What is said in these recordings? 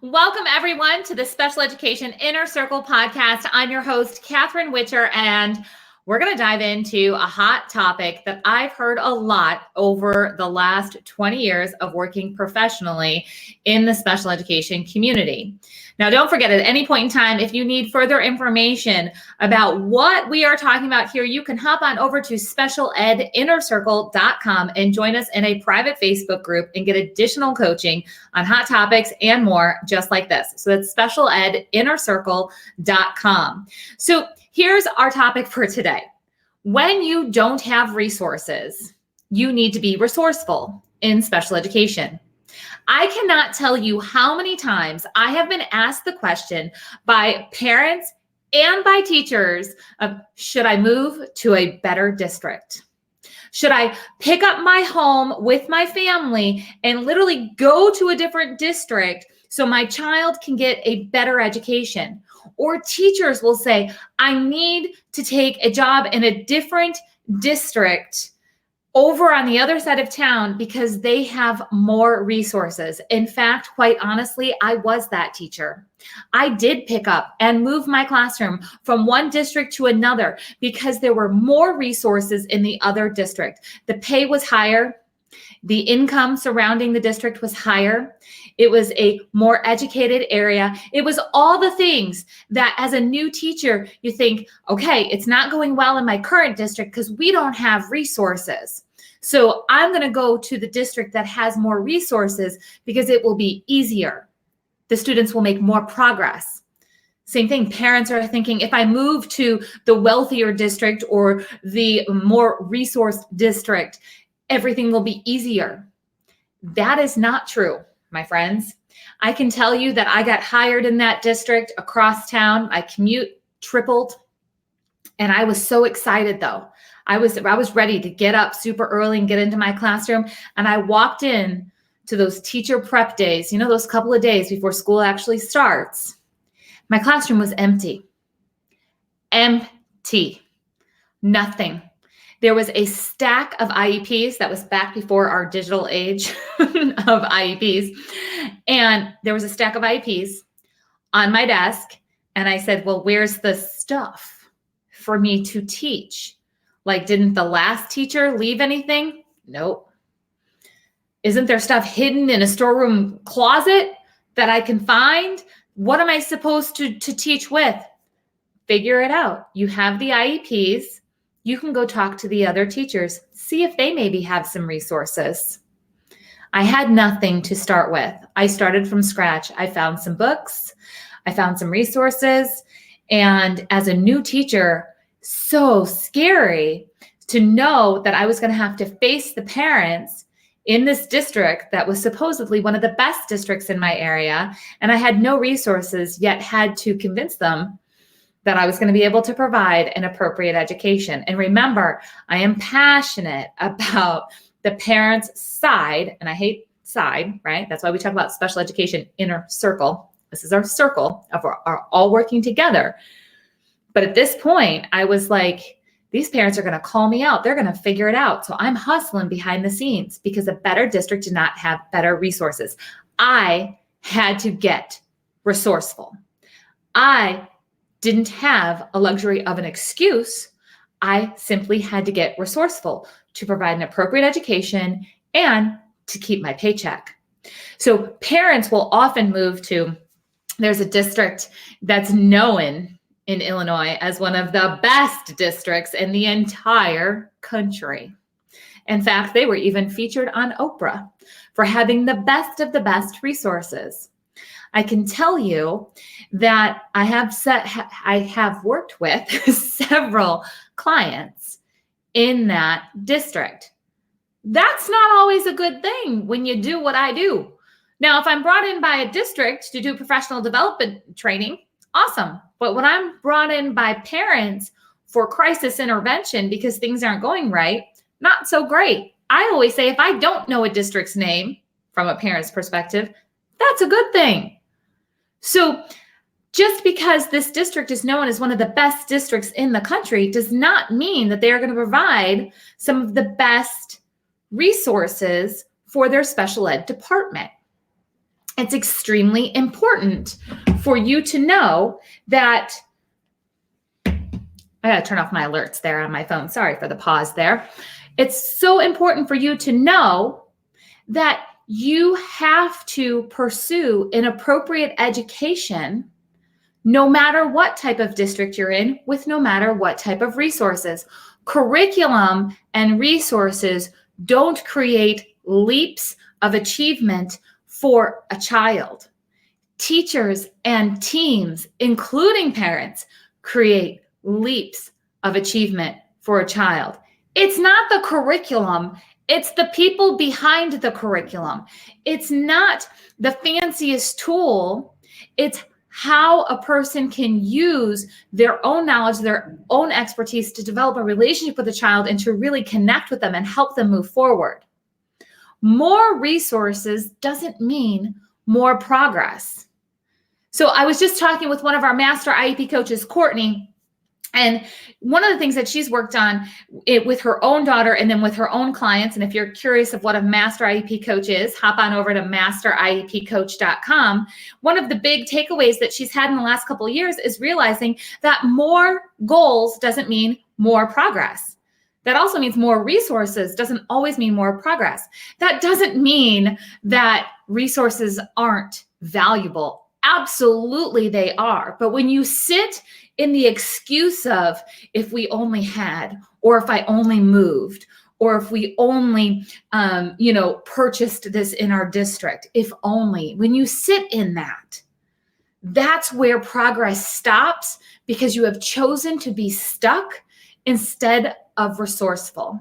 Welcome, everyone, to the Special Education Inner Circle podcast. I'm your host, Catherine Witcher, and we're going to dive into a hot topic that I've heard a lot over the last 20 years of working professionally in the special education community. Now, don't forget, at any point in time, if you need further information about what we are talking about here, you can hop on over to specialedinnercircle.com and join us in a private Facebook group and get additional coaching on hot topics and more just like this. So that's specialedinnercircle.com. So here's our topic for today. When you don't have resources, you need to be resourceful in special education. I cannot tell you how many times I have been asked the question by parents and by teachers of, should I move to a better district? Should I pick up my home with my family and literally go to a different district so my child can get a better education? Or teachers will say, I need to take a job in a different district over on the other side of town because they have more resources. In fact, quite honestly, I was that teacher. I did pick up and move my classroom from one district to another because there were more resources in the other district. The pay was higher. The income surrounding the district was higher. It was a more educated area. It was all the things that as a new teacher, you think, okay, it's not going well in my current district because we don't have resources. So I'm going to go to the district that has more resources because it will be easier. The students will make more progress. Same thing, parents are thinking, if I move to the wealthier district or the more resourced district, everything will be easier. That is not true, my friends. I can tell you that I got hired in that district across town. My commute tripled. And I was so excited though. I was ready to get up super early and get into my classroom. And I walked in to those teacher prep days, those couple of days before school actually starts. My classroom was empty. Empty. Nothing. There was a stack of IEPs that was back before our digital age of IEPs. And there was a stack of IEPs on my desk. And I said, well, where's the stuff for me to teach? Like, didn't the last teacher leave anything? Nope. Isn't there stuff hidden in a storeroom closet that I can find? What am I supposed to teach with? Figure it out. You have the IEPs. You can go talk to the other teachers, see if they maybe have some resources. I had nothing to start with. I started from scratch. I found some books. I found some resources. And as a new teacher, so scary to know that I was going to have to face the parents in this district that was supposedly one of the best districts in my area. And I had no resources, yet had to convince them that I was going to be able to provide an appropriate education. And remember, I am passionate about the parents' side, and I hate side, right? That's why we talk about special education inner circle. This is our circle of our all working together. But at this point, I was like, these parents are going to call me out. They're going to figure it out. So I'm hustling behind the scenes because a better district did not have better resources. I had to get resourceful. I didn't have a luxury of an excuse. I simply had to get resourceful to provide an appropriate education and to keep my paycheck. So parents will often move to, there's a district that's known in Illinois as one of the best districts in the entire country. In fact, they were even featured on Oprah for having the best of the best resources. I can tell you that I have worked with several clients in that district. That's not always a good thing when you do what I do. Now, if I'm brought in by a district to do professional development training, awesome. But when I'm brought in by parents for crisis intervention because things aren't going right, not so great. I always say if I don't know a district's name from a parent's perspective, that's a good thing. So just because this district is known as one of the best districts in the country does not mean that they are going to provide some of the best resources for their special ed department. it's extremely important for you to know that, I gotta turn off my alerts there on my phone. Sorry for the pause there. It's so important for you to know that you have to pursue an appropriate education no matter what type of district you're in, with no matter what type of resources. Curriculum and resources don't create leaps of achievement for a child. Teachers and teams, including parents, create leaps of achievement for a child. It's not the curriculum, it's the people behind the curriculum. It's not the fanciest tool, it's how a person can use their own knowledge, their own expertise to develop a relationship with a child and to really connect with them and help them move forward. More resources doesn't mean more progress. So I was just talking with one of our master IEP coaches, Courtney, and one of the things that she's worked on with her own daughter and then with her own clients, and if you're curious of what a master IEP coach is, hop on over to masteriepcoach.com. One of the big takeaways that she's had in the last couple of years is realizing that more goals doesn't mean more progress. That also means more resources doesn't always mean more progress. That doesn't mean that resources aren't valuable. Absolutely they are. But when you sit in the excuse of, if we only had, or if I only moved, or if we only, purchased this in our district, if only, when you sit in that, that's where progress stops, because you have chosen to be stuck instead of resourceful.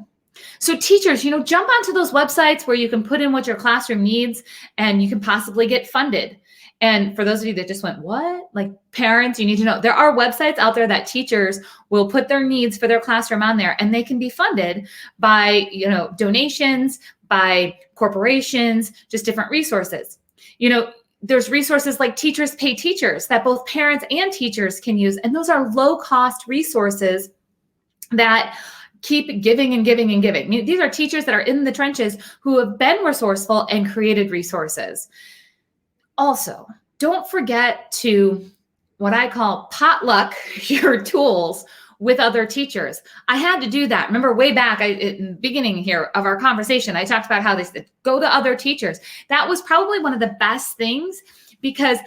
So teachers, jump onto those websites where you can put in what your classroom needs and you can possibly get funded. And for those of you that just went, what? Like parents, you need to know there are websites out there that teachers will put their needs for their classroom on there, and they can be funded by, donations, by corporations, just different resources. There's resources like Teachers Pay Teachers that both parents and teachers can use. And those are low cost resources that keep giving and giving and giving. These are teachers that are in the trenches who have been resourceful and created resources. Also, don't forget to, what I call, potluck your tools with other teachers. I had to do that. Remember way back in the beginning here of our conversation, I talked about how they said, go to other teachers. That was probably one of the best things, because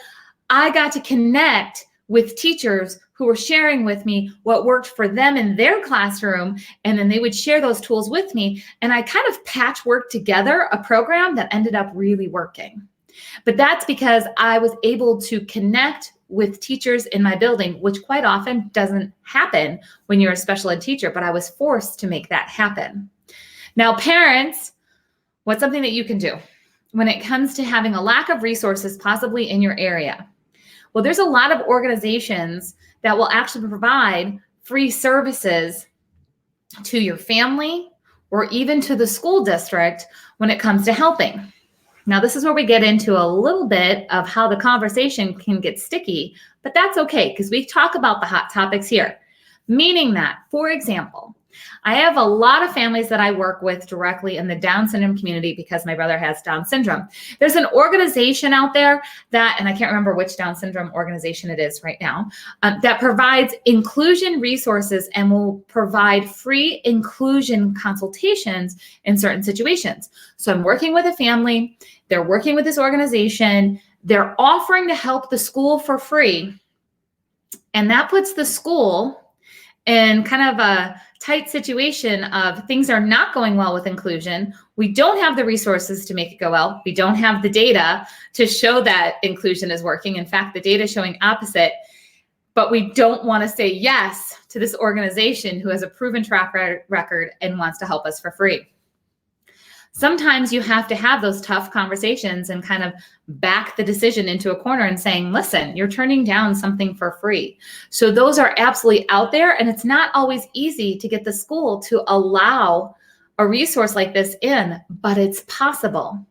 I got to connect with teachers who were sharing with me what worked for them in their classroom, and then they would share those tools with me. And I kind of patchworked together a program that ended up really working. But that's because I was able to connect with teachers in my building, which quite often doesn't happen when you're a special ed teacher, but I was forced to make that happen. Now, parents, what's something that you can do when it comes to having a lack of resources possibly in your area? Well, there's a lot of organizations that will actually provide free services to your family or even to the school district when it comes to helping. Now, this is where we get into a little bit of how the conversation can get sticky, but that's okay, because we talk about the hot topics here. Meaning that, for example, I have a lot of families that I work with directly in the Down syndrome community because my brother has Down syndrome. There's an organization out there that, and I can't remember which Down syndrome organization it is right now, that provides inclusion resources and will provide free inclusion consultations in certain situations. So I'm working with a family, they're working with this organization, they're offering to help the school for free, and that puts the school in kind of a tight situation of things are not going well with inclusion. We don't have the resources to make it go well. We don't have the data to show that inclusion is working. In fact, the data is showing opposite, but we don't want to say yes to this organization who has a proven track record and wants to help us for free. Sometimes you have to have those tough conversations and kind of back the decision into a corner and saying, listen, you're turning down something for free. So those are absolutely out there, and it's not always easy to get the school to allow a resource like this in, but it's possible.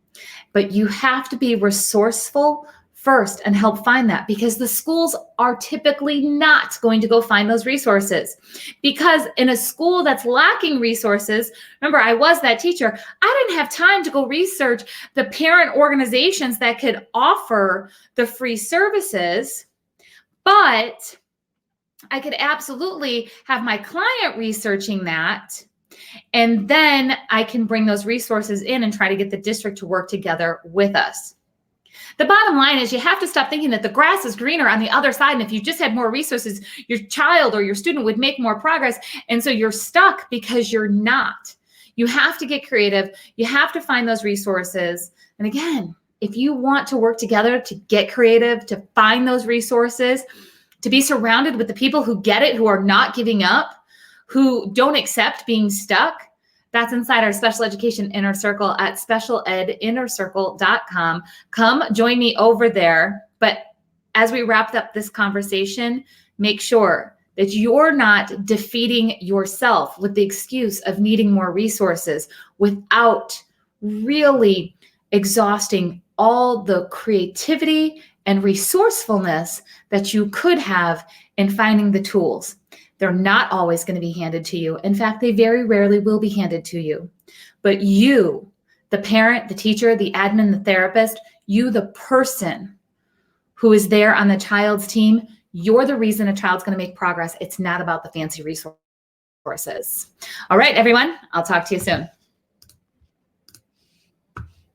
But you have to be resourceful first and help find that, because the schools are typically not going to go find those resources. Because in a school that's lacking resources, remember, I was that teacher, I didn't have time to go research the parent organizations that could offer the free services, but I could absolutely have my client researching that, and then I can bring those resources in and try to get the district to work together with us. The bottom line is you have to stop thinking that the grass is greener on the other side. And if you just had more resources, your child or your student would make more progress. And so you're stuck, because you're not. You have to get creative. You have to find those resources. And again, if you want to work together to get creative, to find those resources, to be surrounded with the people who get it, who are not giving up, who don't accept being stuck, that's inside our special education inner circle at specialedinnercircle.com. Come join me over there. But as we wrap up this conversation, make sure that you're not defeating yourself with the excuse of needing more resources without really exhausting all the creativity and resourcefulness that you could have in finding the tools. They're not always going to be handed to you. In fact, they very rarely will be handed to you. But you, the parent, the teacher, the admin, the therapist, you, the person who is there on the child's team, you're the reason a child's going to make progress. It's not about the fancy resources. All right, everyone, I'll talk to you soon.